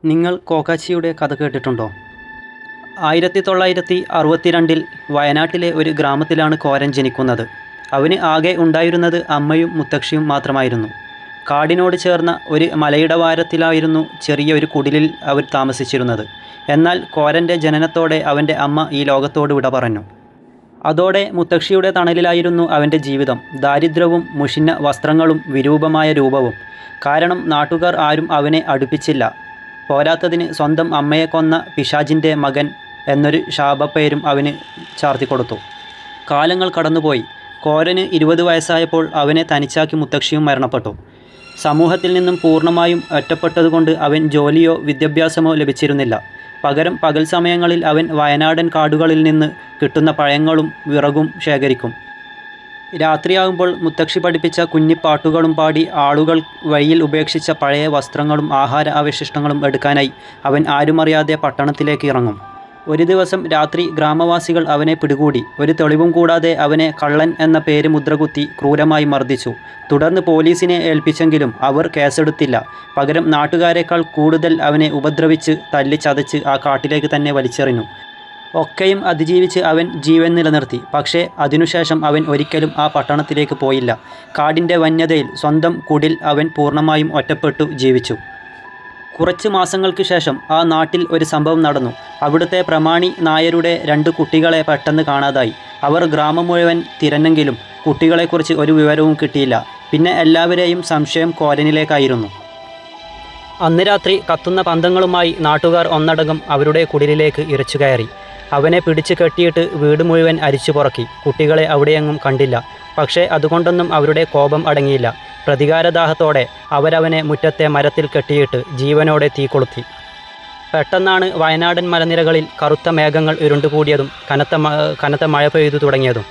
നിങ്ങൾ കോക്കാച്ചിയുടെ കഥ കേട്ടിട്ടുണ്ടോ? 1962 വയനാട്ടിലെ ഒരു ഗ്രാമത്തിലാണ് കോരൻ ജനിക്കുന്നത്. അവന് ആകെ ഉണ്ടായിരുന്നത് അമ്മയും മുത്തശ്ശിയും മാത്രമായിരുന്നു. കാടിനോട് ചേർന്ന ഒരു മലയിടവാരത്തിലായിരുന്നു ചെറിയ ഒരു കുടിലിൽ അവർ താമസിച്ചിരുന്നത്. എന്നാൽ കോരൻ്റെ ജനനത്തോടെ അവൻ്റെ അമ്മ ഈ ലോകത്തോട് വിട പറഞ്ഞു. അതോടെ മുത്തശ്ശിയുടെ തണലിലായിരുന്നു അവൻ്റെ ജീവിതം. ദാരിദ്ര്യവും മുഷിഞ്ഞ വസ്ത്രങ്ങളും വിരൂപമായ രൂപവും കാരണം നാട്ടുകാർ ആരും അവനെ അടുപ്പിച്ചില്ല. പോരാത്തതിന് സ്വന്തം അമ്മയെ കൊന്ന പിശാചിൻ്റെ മകൻ എന്നൊരു ശാപപ്പേരും അവന് ചാർത്തിക്കൊടുത്തു. കാലങ്ങൾ കടന്നുപോയി. കോരന് 20 വയസ്സായപ്പോൾ അവനെ തനിച്ചാക്കി മുത്തശ്ശിയും മരണപ്പെട്ടു. സമൂഹത്തിൽ നിന്നും പൂർണ്ണമായും ഒറ്റപ്പെട്ടതുകൊണ്ട് അവൻ ജോലിയോ വിദ്യാഭ്യാസമോ ലഭിച്ചിരുന്നില്ല. പകരം പകൽ സമയങ്ങളിൽ അവൻ വയനാടൻ കാടുകളിൽ നിന്ന് കിട്ടുന്ന പഴങ്ങളും വിറകും ശേഖരിക്കും. രാത്രിയാകുമ്പോൾ മുത്തശ്ശി പഠിപ്പിച്ച കുഞ്ഞിപ്പാട്ടുകളും പാടി ആളുകൾ വഴിയിൽ ഉപേക്ഷിച്ച പഴയ വസ്ത്രങ്ങളും ആഹാര അവശിഷ്ടങ്ങളും എടുക്കാനായി അവൻ ആരുമറിയാതെ പട്ടണത്തിലേക്ക് ഇറങ്ങും. ഒരു ദിവസം രാത്രി ഗ്രാമവാസികൾ അവനെ പിടികൂടി. ഒരു തെളിവും കൂടാതെ അവനെ കള്ളൻ എന്ന പേര് മുദ്രകുത്തി ക്രൂരമായി മർദ്ദിച്ചു. തുടർന്ന് പോലീസിനെ ഏൽപ്പിച്ചെങ്കിലും അവർ കേസെടുത്തില്ല. പകരം നാട്ടുകാരെക്കാൾ കൂടുതൽ അവനെ ഉപദ്രവിച്ച് തല്ലിച്ചതച്ച് ആ കാട്ടിലേക്ക് തന്നെ വലിച്ചെറിഞ്ഞു. ഒക്കെയും അതിജീവിച്ച് അവൻ ജീവൻ നിലനിർത്തി. പക്ഷേ അതിനുശേഷം അവൻ ഒരിക്കലും ആ പട്ടണത്തിലേക്ക് പോയില്ല. കാടിൻ്റെ വന്യതയിൽ സ്വന്തം കുടിൽ അവൻ പൂർണ്ണമായും ഒറ്റപ്പെട്ടു ജീവിച്ചു. കുറച്ച് മാസങ്ങൾക്ക് ശേഷം ആ നാട്ടിൽ ഒരു സംഭവം നടന്നു. അവിടുത്തെ പ്രമാണി നായരുടെ 2 കുട്ടികളെ പെട്ടെന്ന് കാണാതായി. അവർ ഗ്രാമം മുഴുവൻ തിരഞ്ഞെങ്കിലും കുട്ടികളെക്കുറിച്ച് ഒരു വിവരവും കിട്ടിയില്ല. പിന്നെ എല്ലാവരെയും സംശയം കോരനിലേക്കായിരുന്നു. അന്ന് രാത്രി കത്തുന്ന പന്തങ്ങളുമായി നാട്ടുകാർ ഒന്നടങ്കം അവരുടെ കുടിലിലേക്ക് ഇരച്ചുകയറി. അവനെ പിടിച്ചു കെട്ടിയിട്ട് വീട് മുഴുവൻ അരിച്ചു പുറക്കി. കുട്ടികളെ അവിടെയെങ്ങും കണ്ടില്ല. പക്ഷേ അതുകൊണ്ടൊന്നും അവരുടെ കോപം അടങ്ങിയില്ല. പ്രതികാരദാഹത്തോടെ അവരവനെ മുറ്റത്തെ മരത്തിൽ കെട്ടിയിട്ട് ജീവനോടെ തീ കൊളുത്തി. പെട്ടെന്നാണ് വയനാടൻ മലനിരകളിൽ കറുത്ത മേഘങ്ങൾ ഉരുണ്ടുകൂടിയതും കനത്ത മഴ പെയ്തു തുടങ്ങിയതും.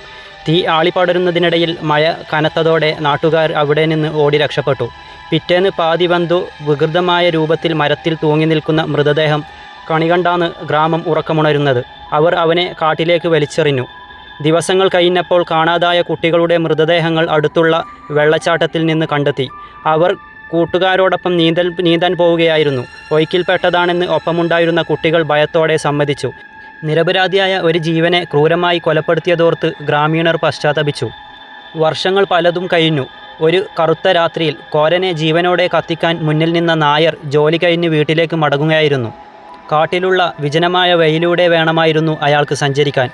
തീ ആളിപ്പടരുന്നതിനിടയിൽ മഴ കനത്തതോടെ നാട്ടുകാർ അവിടെ നിന്ന് ഓടി രക്ഷപ്പെട്ടു. പിറ്റേന്ന് പാതിവന്തു വികൃതമായ രൂപത്തിൽ മരത്തിൽ തൂങ്ങി നിൽക്കുന്ന മൃതദേഹം കണികണ്ടാണ് ഗ്രാമം ഉറക്കമുണരുന്നത്. അവർ അവനെ കാട്ടിലേക്ക് വലിച്ചെറിഞ്ഞു. ദിവസങ്ങൾ കഴിഞ്ഞപ്പോൾ കാണാതായ കുട്ടികളുടെ മൃതദേഹങ്ങൾ അടുത്തുള്ള വെള്ളച്ചാട്ടത്തിൽ നിന്ന് കണ്ടെത്തി. അവർ കൂട്ടുകാരോടൊപ്പം നീന്താൻ പോവുകയായിരുന്നു. ഒഴുക്കിൽപ്പെട്ടതാണെന്ന് ഒപ്പമുണ്ടായിരുന്ന കുട്ടികൾ ഭയത്തോടെ സമ്മതിച്ചു. നിരപരാധിയായ ഒരു ജീവനെ ക്രൂരമായി കൊലപ്പെടുത്തിയതോർത്ത് ഗ്രാമീണർ പശ്ചാത്തപിച്ചു. വർഷങ്ങൾ പലതും കഴിഞ്ഞു. ഒരു കറുത്ത രാത്രിയിൽ കോരനെ ജീവനോടെ കത്തിക്കാൻ മുന്നിൽ നിന്ന നായർ ജോലി കഴിഞ്ഞ് വീട്ടിലേക്ക് മടങ്ങുകയായിരുന്നു. കാട്ടിലുള്ള വിജനമായ വഴിയിലൂടെ വേണമായിരുന്നു അയാൾക്ക് സഞ്ചരിക്കാൻ.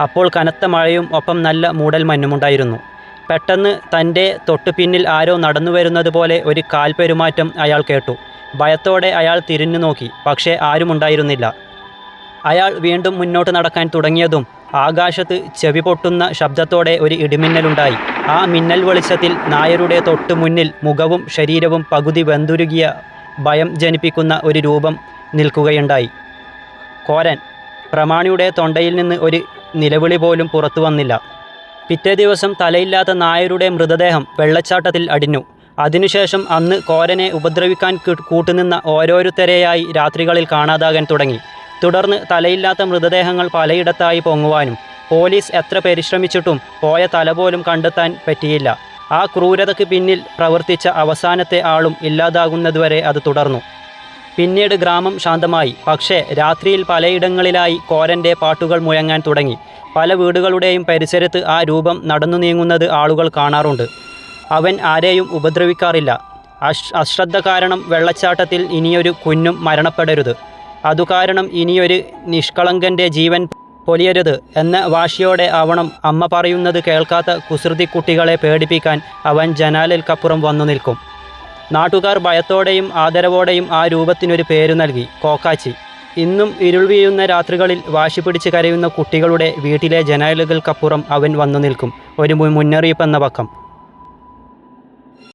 അപ്പോൾ കനത്ത മഴയും ഒപ്പം നല്ല മൂടൽ മഞ്ഞുമുണ്ടായിരുന്നു. പെട്ടെന്ന് തൻ്റെ തൊട്ടു പിന്നിൽ ആരോ നടന്നു വരുന്നത് പോലെ ഒരു കാൽപെരുമാറ്റം അയാൾ കേട്ടു. ഭയത്തോടെ അയാൾ തിരിഞ്ഞു നോക്കി. പക്ഷേ ആരുമുണ്ടായിരുന്നില്ല. അയാൾ വീണ്ടും മുന്നോട്ട് നടക്കാൻ തുടങ്ങിയതും ആകാശത്ത് ചെവി പൊട്ടുന്ന ശബ്ദത്തോടെ ഒരു ഇടിമിന്നലുണ്ടായി. ആ മിന്നൽ വെളിച്ചത്തിൽ നായരുടെ തൊട്ടു മുന്നിൽ മുഖവും ശരീരവും പകുതി വെന്തുരുകിയ ഭയം ജനിപ്പിക്കുന്ന ഒരു രൂപം നിൽക്കുകയുണ്ടായി. കോരൻ. പ്രമാണിയുടെ തൊണ്ടയിൽ നിന്ന് ഒരു നിലവിളി പോലും പുറത്തു വന്നില്ല. പിറ്റേ ദിവസം തലയില്ലാത്ത നായരുടെ മൃതദേഹം വെള്ളച്ചാട്ടത്തിൽ അടിഞ്ഞു. അതിനുശേഷം അന്ന് കോരനെ ഉപദ്രവിക്കാൻ കൂട്ടുനിന്ന ഓരോരുത്തരെയായി രാത്രികളിൽ കാണാതാകാൻ തുടങ്ങി. തുടർന്ന് തലയില്ലാത്ത മൃതദേഹങ്ങൾ പലയിടത്തായി പൊങ്ങുവാനും പോലീസ് എത്ര പരിശ്രമിച്ചിട്ടും പോയ തല പോലും കണ്ടെത്താൻ പറ്റിയില്ല. ആ ക്രൂരതയ്ക്ക് പിന്നിൽ പ്രവർത്തിച്ച അവസാനത്തെ ആളും ഇല്ലാതാകുന്നതുവരെ അത് തുടർന്നു. പിന്നീട് ഗ്രാമം ശാന്തമായി. പക്ഷേ രാത്രിയിൽ പലയിടങ്ങളിലായി കോരൻ്റെ പാട്ടുകൾ മുഴങ്ങാൻ തുടങ്ങി. പല വീടുകളുടെയും പരിസരത്ത് ആ രൂപം നടന്നു നീങ്ങുന്നത് ആളുകൾ കാണാറുണ്ട്. അവൻ ആരെയും ഉപദ്രവിക്കാറില്ല. അശ്രദ്ധ കാരണം വെള്ളച്ചാട്ടത്തിൽ ഇനിയൊരു കുഞ്ഞും മരണപ്പെടരുത്. അതുകാരണം ഇനിയൊരു നിഷ്കളങ്കൻ്റെ ജീവൻ പൊലിയരുത് എന്ന വാശിയോടെ ആവണം അമ്മ പറയുന്നത് കേൾക്കാത്ത കുസൃതി കുട്ടികളെ പേടിപ്പിക്കാൻ അവൻ ജനാലയ്ക്കപ്പുറം വന്നു നിൽക്കും. നാട്ടുകാർ ഭയത്തോടെയും ആദരവോടെയും ആ രൂപത്തിനൊരു പേരു നൽകി, കോക്കാച്ചി. ഇന്നും ഇരുൾ വീഴുന്ന രാത്രികളിൽ വാശി പിടിച്ച് കരയുന്ന കുട്ടികളുടെ വീട്ടിലെ ജനാലകൾക്കപ്പുറം അവൻ വന്നു നിൽക്കും, ഒരു മുന്നറിയിപ്പെന്ന പക്കം.